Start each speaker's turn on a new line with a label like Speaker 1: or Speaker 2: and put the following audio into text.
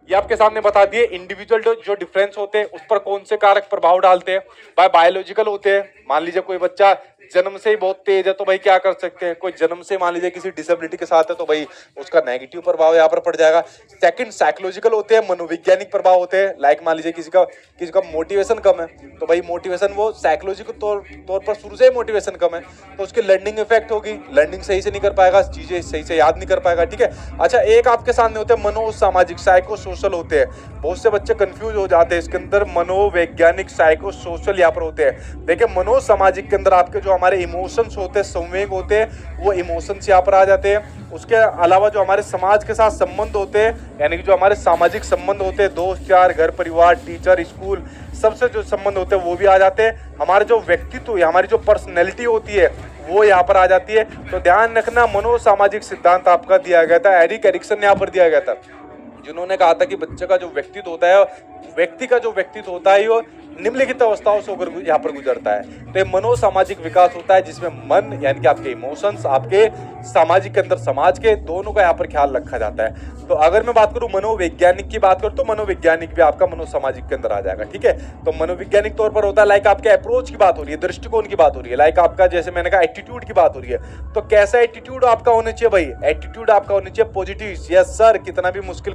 Speaker 1: ये आपके सामने बता दिए इंडिविजुअल जो डिफरेंस होते हैं उस पर कौन से कारक प्रभाव डालते हैं। भाई बायोलॉजिकल होते हैं, मान लीजिए कोई बच्चा जन्म से ही बहुत तेज है तो भाई क्या कर सकते हैं, कोई जन्म से मान लीजिए किसी डिसेबिलिटी के साथ है तो भाई उसका नेगेटिव प्रभाव यहाँ पर पड़ जाएगा। सेकंड साइकोलॉजिकल होते हैं, मनोवैज्ञानिक प्रभाव होते हैं। लाइक मान लीजिए किसी का मोटिवेशन कम है तो भाई मोटिवेशन वो साइकोलॉजिकल तौर पर शुरू से ही मोटिवेशन कम है तो उसकी लर्निंग इफेक्ट होगी, लर्निंग सही से नहीं कर पाएगा, चीजें सही से याद नहीं कर पाएगा। ठीक है, अच्छा एक आपके सामने होते हैं मनोसामाजिक, साइको सोशल होते हैं। बहुत से बच्चे कंफ्यूज हो जाते हैं, इसके अंदर मनोवैज्ञानिक साइको सोशल यहाँ पर होते हैं। देखिए मनोसामाजिक के अंदर आपके जो हमारे इमोशंस होते हैं, संवेग होते हैं, वो इमोशंस यहाँ पर आ जाते हैं। उसके अलावा जो हमारे समाज के साथ संबंध होते हैं, यानी कि जो हमारे सामाजिक संबंध होते हैं, दोस्त यार, घर परिवार, टीचर, स्कूल, सबसे जो संबंध होते हैं वो भी आ जाते हैं। हमारे जो व्यक्तित्व, हमारी जो पर्सनैलिटी होती है वो यहाँ पर आ जाती है। तो ध्यान रखना, मनोसामाजिक सिद्धांत आपका दिया गया था, एरिक एरिक्सन ने यहाँ पर दिया गया था, जिन्होंने कहा था कि बच्चे का जो व्यक्तित्व होता है, व्यक्ति का जो व्यक्तित्व होता है वो निम्नलिखित अवस्थाओं से होकर यहाँ पर गुजरता है। तो ये मनोसामाजिक विकास होता है जिसमें मन यानी कि आपके इमोशंस, आपके सामाजिक के अंदर समाज के दोनों का यहाँ पर ख्याल रखा जाता है। तो अगर मैं बात करूं मनोवैज्ञानिक की बात करूं तो मनोवैज्ञानिक भी आपका मनोसामाजिक के अंदर आ जाएगा। ठीक है, तो मनोवैज्ञानिक तौर पर होता है लाइक आपके अप्रोच की बात हो रही है, दृष्टिकोण की बात हो रही है, लाइक आपका जैसे मैंने कहा एटीट्यूड की बात हो रही है। तो कैसा एटीट्यूड आपका होना चाहिए भाई, एटीट्यूड आपका होना चाहिए पॉजिटिव। यस सर, कितना भी मुश्किल